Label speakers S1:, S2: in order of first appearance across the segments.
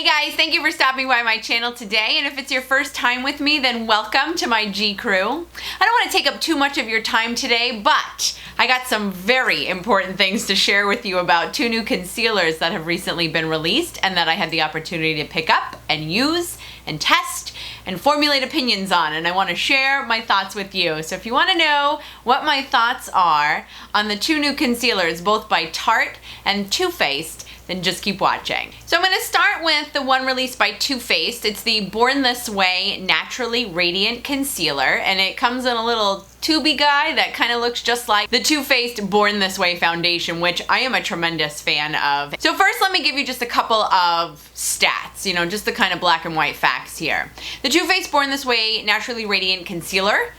S1: Hey guys, thank you for stopping by my channel today, and if it's your first time with me, then welcome to my G crew. I don't want to take up too much of your time today, but I got some very important things to share with you about two new concealers that have recently been released and that I had the opportunity to pick up and use and test and formulate opinions on, and I want to share my thoughts with you. So if you want to know what my thoughts are on the two new concealers, both by Tarte and Too Faced, then just keep watching. So I'm going to start with the one released by Too Faced. It's the Born This Way Naturally Radiant Concealer, and it comes in a little tubey guy that kind of looks just like the Too Faced Born This Way foundation, which I am a tremendous fan of. So first, let me give you just a couple of stats, just the kind of black and white facts here. The Too Faced Born This Way Naturally Radiant Concealer.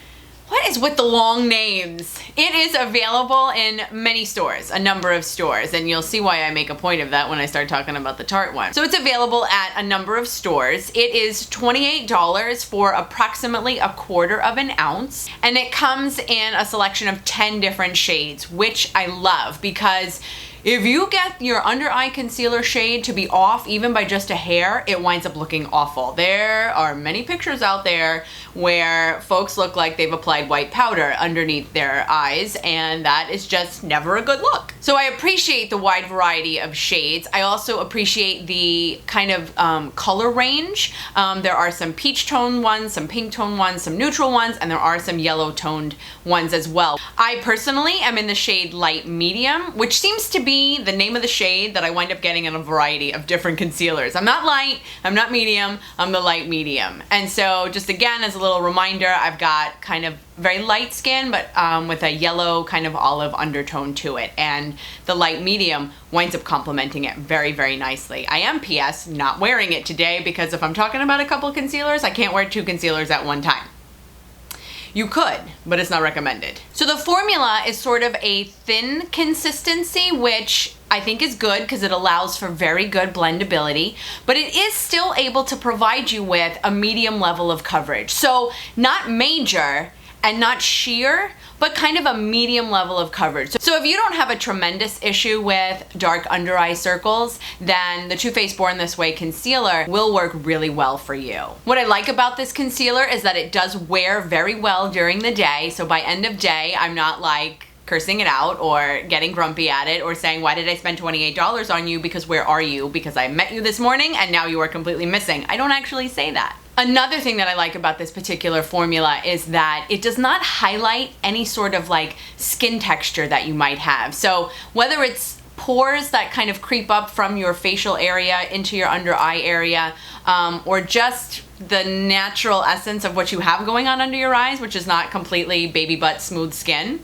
S1: What is with the long names? It is available in many stores, a number of stores, and you'll see why I make a point of that when I start talking about the Tarte one. So it's available at a number of stores. It is $28 for approximately 1/4 of an ounce, and it comes in a selection of 10 different shades, which I love because if you get your under eye concealer shade to be off even by just a hair, it winds up looking awful. There are many pictures out there where folks look like they've applied white powder underneath their eyes, and that is just never a good look. So I appreciate the wide variety of shades. I also appreciate the kind of color range. There are some peach toned ones, some pink toned ones, some neutral ones, and there are some yellow toned ones as well. I personally am in the shade light medium, which seems to be the name of the shade that I wind up getting in a variety of different concealers. I'm not light, I'm not medium, I'm the light medium. And so just again, as a little reminder, I've got kind of very light skin, but with a yellow kind of olive undertone to it. And the light medium winds up complementing it very, very nicely. I am PS not wearing it today because if I'm talking about a couple concealers, I can't wear two concealers at one time. You could, but it's not recommended. So the formula is sort of a thin consistency, which I think is good because it allows for very good blendability, but it is still able to provide you with a medium level of coverage. So not major and not sheer, but kind of a medium level of coverage. So if you don't have a tremendous issue with dark under eye circles, then the Too Faced Born This Way concealer will work really well for you. What I like about this concealer is that it does wear very well during the day. So by end of day, I'm not like cursing it out or getting grumpy at it or saying, why did I spend $28 on you? Because where are you? Because I met you this morning and now you are completely missing. I don't actually say that. Another thing that I like about this particular formula is that it does not highlight any sort of like skin texture that you might have. So whether it's pores that kind of creep up from your facial area into your under eye area, or just the natural essence of what you have going on under your eyes, which is not completely baby butt smooth skin,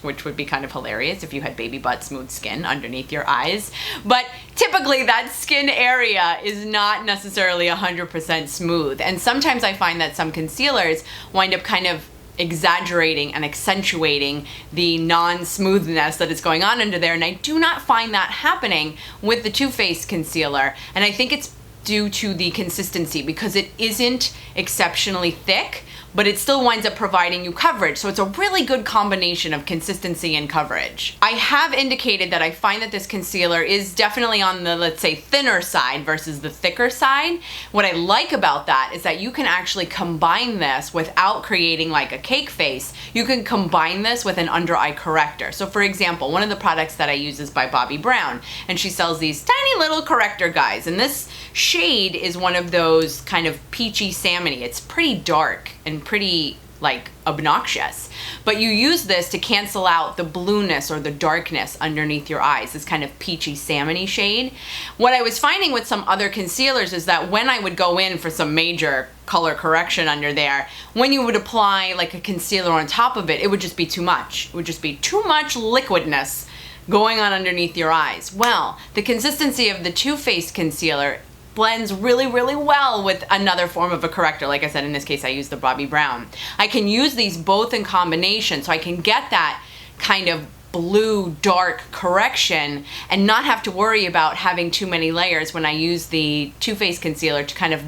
S1: which would be kind of hilarious if you had baby butt smooth skin underneath your eyes. But typically that skin area is not necessarily 100% smooth. And sometimes I find that some concealers wind up kind of exaggerating and accentuating the non-smoothness that is going on under there. And I do not find that happening with the Too Faced concealer. And I think it's due to the consistency because it isn't exceptionally thick, but it still winds up providing you coverage. So it's a really good combination of consistency and coverage. I have indicated that I find that this concealer is definitely on the, let's say, thinner side versus the thicker side. What I like about that is that you can actually combine this without creating like a cake face. You can combine this with an under eye corrector. So for example, one of the products that I use is by Bobbi Brown, and she sells these tiny little corrector guys. And this shade is one of those kind of peachy salmony. It's pretty dark and pretty like obnoxious, but you use this to cancel out the blueness or the darkness underneath your eyes, this kind of peachy salmony shade. What I was finding with some other concealers is that when I would go in for some major color correction under there, when you would apply like a concealer on top of it, it would just be too much. It would just be too much liquidness going on underneath your eyes. Well, the consistency of the Too Faced concealer blends really, really well with another form of a corrector. Like I said, in this case, I use the Bobbi Brown. I can use these both in combination so I can get that kind of blue dark correction and not have to worry about having too many layers when I use the Too Faced concealer to kind of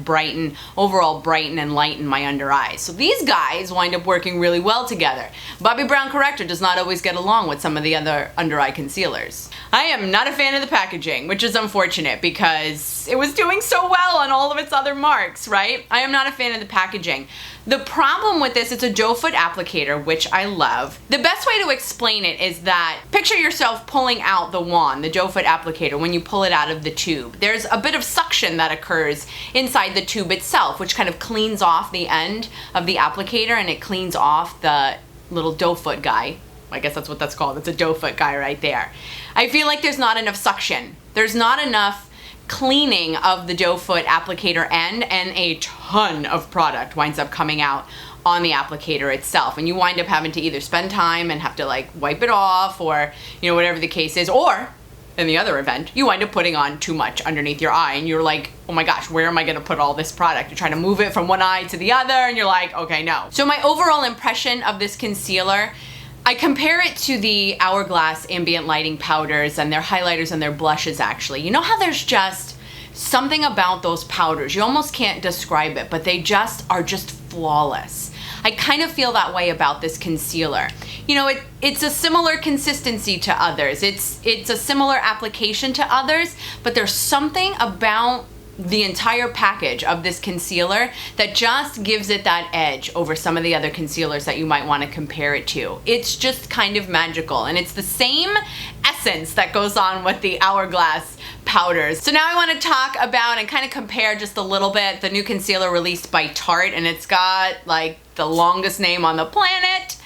S1: overall brighten and lighten my under eyes. So these guys wind up working really well together. Bobbi Brown corrector does not always get along with some of the other under eye concealers. I am not a fan of the packaging, which is unfortunate because marks. It was doing so well on all of its other marks, right? I am not a fan of the packaging. The problem with this, it's a doe foot applicator, which I love. The best way to explain it is that picture yourself pulling out the wand, the doe foot applicator, when you pull it out of the tube. There's a bit of suction that occurs inside the tube itself, which kind of cleans off the end of the applicator, and it cleans off the little doe foot guy. I guess that's what that's called. It's a doe foot guy right there. I feel like there's not enough suction. There's not enough cleaning of the doe foot applicator end, and a ton of product winds up coming out on the applicator itself, and you wind up having to either spend time and have to like wipe it off, or whatever the case is, or in the other event you wind up putting on too much underneath your eye and you're like, oh my gosh, where am I going to put all this product? You're trying to move it from one eye to the other and you're like, okay, no. So my overall impression of this concealer, I compare it to the Hourglass ambient lighting powders and their highlighters and their blushes actually. You know how there's just something about those powders, you almost can't describe it, but they just are just flawless. I kind of feel that way about this concealer. It's a similar consistency to others. It's a similar application to others, but there's something about the entire package of this concealer that just gives it that edge over some of the other concealers that you might want to compare it to. It's just kind of magical, and it's the same essence that goes on with the Hourglass powders. So now I want to talk about and kind of compare just a little bit the new concealer released by Tarte, and it's got like the longest name on the planet,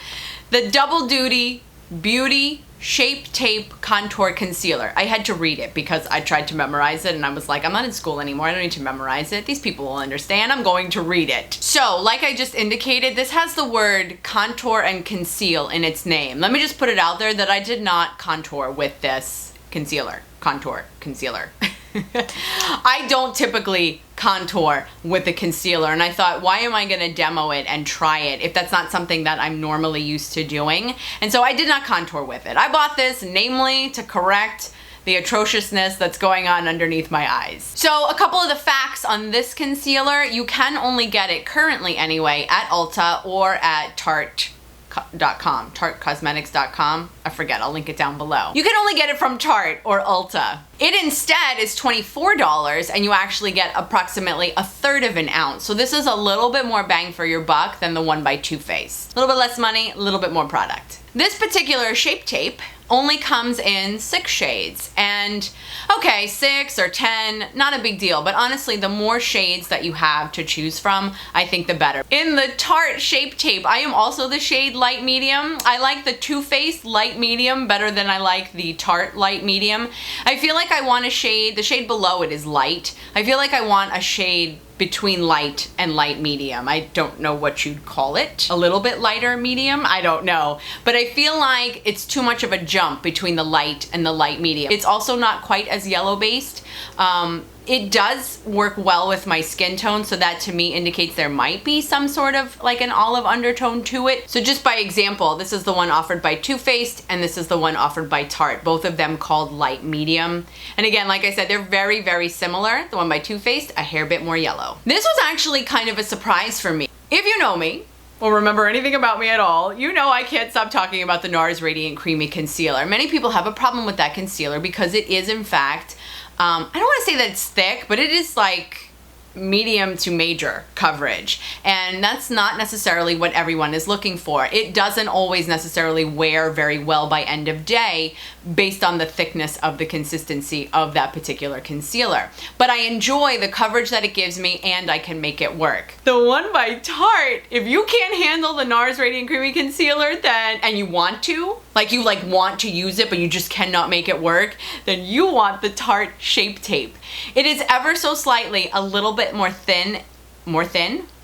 S1: the Double Duty Beauty Shape Tape Contour Concealer. I had to read it because I tried to memorize it and I was like, I'm not in school anymore, I don't need to memorize it. These people will understand, I'm going to read it. So, like I just indicated, this has the word contour and conceal in its name. Let me just put it out there that I did not contour with this concealer. Contour, concealer. I don't typically contour with a concealer, and I thought, why am I going to demo it and try it if that's not something that I'm normally used to doing? And so I did not contour with it. I bought this namely to correct the atrociousness that's going on underneath my eyes. So a couple of the facts on this concealer: you can only get it currently anyway at Ulta or at Tarte.com, tartecosmetics.com. I forget, I'll link it down below. You can only get it from Tarte or Ulta. It instead is $24, and you actually get approximately a third of an ounce. So this is a little bit more bang for your buck than the one by Too Faced. A little bit less money, a little bit more product. This particular Shape Tape only comes in 6 shades, and okay, 6 or 10, not a big deal, but honestly, the more shades that you have to choose from, I think the better. In the Tarte Shape Tape, I am also the shade light medium. I like the Too Faced light medium better than I like the Tarte light medium. I feel like I want a shade, the shade below it is light. I feel like I want a shade between light and light medium. I don't know what you'd call it. A little bit lighter medium? I don't know. But I feel like it's too much of a jump between the light and the light medium. It's also not quite as yellow based. It does work well with my skin tone, so that to me indicates there might be some sort of like an olive undertone to it. So just by example, this is the one offered by Too Faced and this is the one offered by Tarte, both of them called light medium. And again, like I said, they're very, very similar. The one by Too Faced, a hair bit more yellow. This was actually kind of a surprise for me. If you know me, or remember anything about me at all, you know I can't stop talking about the NARS Radiant Creamy Concealer. Many people have a problem with that concealer because it is in fact, I don't want to say that it's thick, but it is like medium to major coverage, and that's not necessarily what everyone is looking for. It doesn't always necessarily wear very well by end of day based on the thickness of the consistency of that particular concealer, but I enjoy the coverage that it gives me and I can make it work. The one by Tarte, if you can't handle the NARS Radiant Creamy Concealer then, and you want to, you want to use it but you just cannot make it work, then you want the Tarte Shape Tape. It is ever so slightly a little bit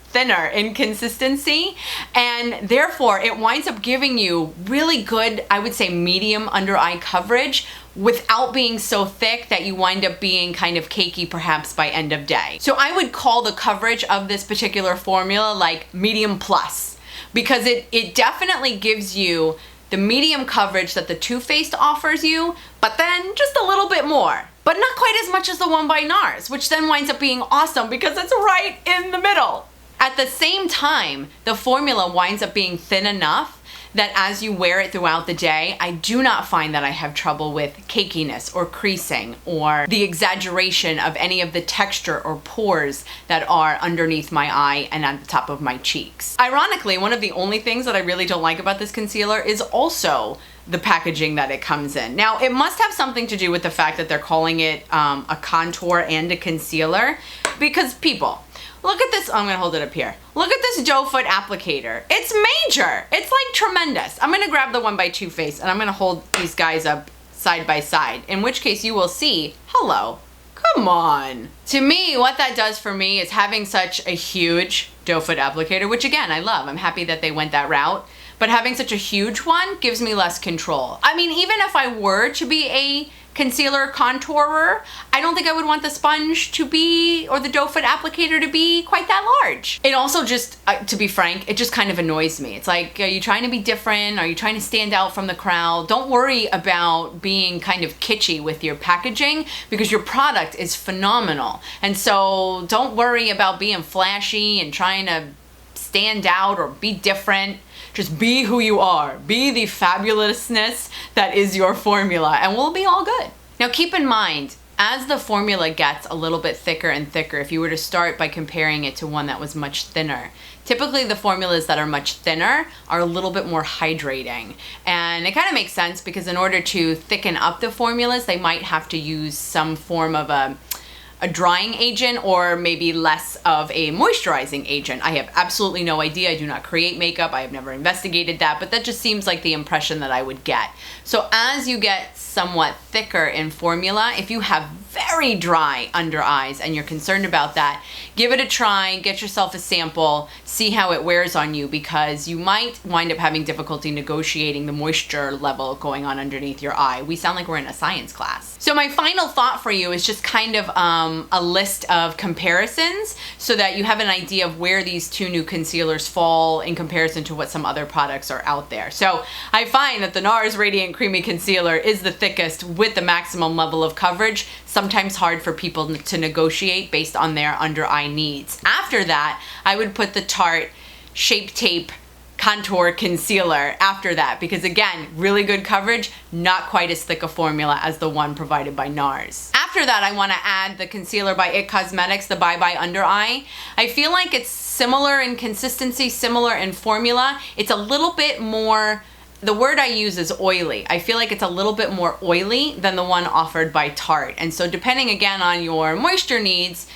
S1: thinner in consistency, and therefore it winds up giving you really good, I would say medium under eye coverage without being so thick that you wind up being kind of cakey perhaps by end of day. So I would call the coverage of this particular formula like medium plus, because it definitely gives you the medium coverage that the Too Faced offers you, but then just a little bit more. But not quite as much as the one by NARS, which then winds up being awesome because it's right in the middle. At the same time, the formula winds up being thin enough that as you wear it throughout the day, I do not find that I have trouble with cakiness or creasing or the exaggeration of any of the texture or pores that are underneath my eye and at the top of my cheeks. Ironically, one of the only things that I really don't like about this concealer is also the packaging that it comes in. Now, it must have something to do with the fact that they're calling it a contour and a concealer, because people, look at this. I'm gonna hold it up here. Look at this doe foot applicator. It's major. It's like tremendous. I'm gonna grab the one by Too Faced and I'm gonna hold these guys up side by side, in which case you will see, hello, come on. To me, what that does for me is having such a huge doe foot applicator, which again, I love. I'm happy that they went that route. But having such a huge one gives me less control. I mean, even if I were to be a concealer contourer, I don't think I would want the sponge to be, or the doe foot applicator to be quite that large. It also just, to be frank, it just kind of annoys me. It's like, are you trying to be different? Are you trying to stand out from the crowd? Don't worry about being kind of kitschy with your packaging, because your product is phenomenal. And so don't worry about being flashy and trying to stand out or be different. Just be who you are. Be the fabulousness that is your formula, and we'll be all good. Now keep in mind, as the formula gets a little bit thicker and thicker, if you were to start by comparing it to one that was much thinner, typically the formulas that are much thinner are a little bit more hydrating. And it kind of makes sense, because in order to thicken up the formulas, they might have to use some form of a drying agent, or maybe less of a moisturizing agent. I have absolutely no idea. I do not create makeup. I have never investigated that, but that just seems like the impression that I would get. So as you get somewhat thicker in formula, if you have very dry under eyes and you're concerned about that, give it a try, get yourself a sample, see how it wears on you, because you might wind up having difficulty negotiating the moisture level going on underneath your eye. We sound like we're in a science class. So my final thought for you is just kind of a list of comparisons, so that you have an idea of where these two new concealers fall in comparison to what some other products are out there. So I find that the NARS Radiant Creamy Concealer is the thickest with the maximum level of coverage, sometimes hard for people to negotiate based on their under eye needs. After that, I would put the Tarte Shape Tape Contour Concealer after that, because again, really good coverage, not quite as thick a formula as the one provided by NARS. After that, I want to add the concealer by IT Cosmetics, the Bye Bye Under Eye. I feel like it's similar in consistency, similar in formula. It's a little bit more, the word I use is oily. I feel like it's a little bit more oily than the one offered by Tarte. And so depending again on your moisture needs,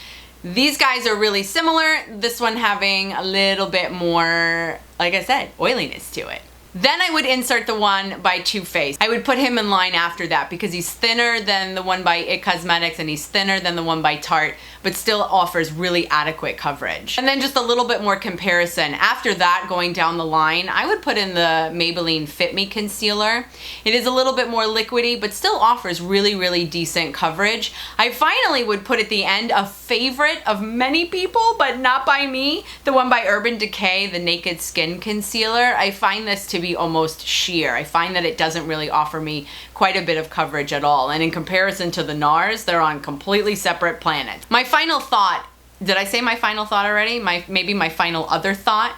S1: these guys are really similar. This one having a little bit more, like I said, oiliness to it. Then I would insert the one by Too Faced. I would put him in line after that, because he's thinner than the one by IT Cosmetics and he's thinner than the one by Tarte, but still offers really adequate coverage. And then just a little bit more comparison. After that, going down the line, I would put in the Maybelline Fit Me Concealer. It is a little bit more liquidy, but still offers really, really decent coverage. I finally would put at the end a favorite of many people, but not by me, the one by Urban Decay, the Naked Skin Concealer. I find this to be almost sheer. I find that it doesn't really offer me quite a bit of coverage at all. And in comparison to the NARS, they're on completely separate planets. My final thought, did I say my final thought already? Maybe my final other thought.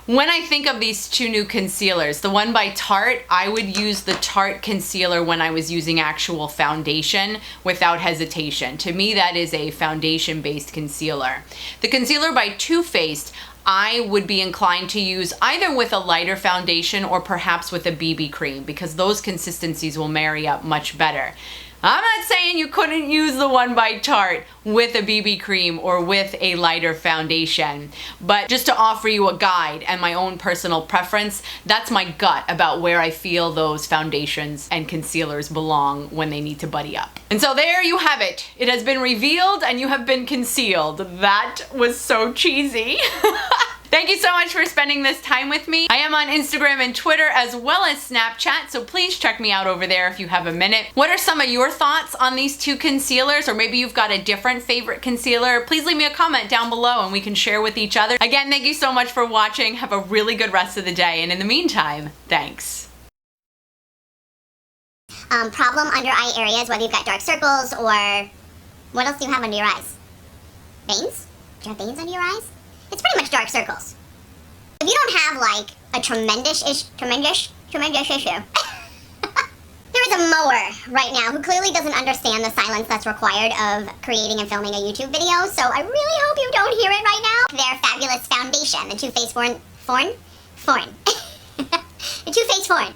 S1: When I think of these two new concealers, the one by Tarte, I would use the Tarte concealer when I was using actual foundation without hesitation. To me, that is a foundation-based concealer. The concealer by Too Faced, I would be inclined to use either with a lighter foundation or perhaps with a BB cream, because those consistencies will marry up much better. I'm not saying you couldn't use the one by Tarte with a BB cream or with a lighter foundation, but just to offer you a guide and my own personal preference, that's my gut about where I feel those foundations and concealers belong when they need to buddy up. And so there you have it. It has been revealed and you have been concealed. That was so cheesy. Thank you so much for spending this time with me. I am on Instagram and Twitter as well as Snapchat, so please check me out over there if you have a minute. What are some of your thoughts on these two concealers, or maybe you've got a different favorite concealer? Please leave me a comment down below and we can share with each other. Again, thank you so much for watching. Have a really good rest of the day, and in the meantime, thanks.
S2: Problem under eye areas, whether you've got dark circles or what else do you have under your eyes? Veins? Do you have veins under your eyes? It's pretty much dark circles. If you don't have like a tremendous issue. There is a mower right now who clearly doesn't understand the silence that's required of creating and filming a YouTube video, so I really hope you don't hear it right now. Their fabulous foundation, the Too Faced Foreign. The Too Faced Foreign.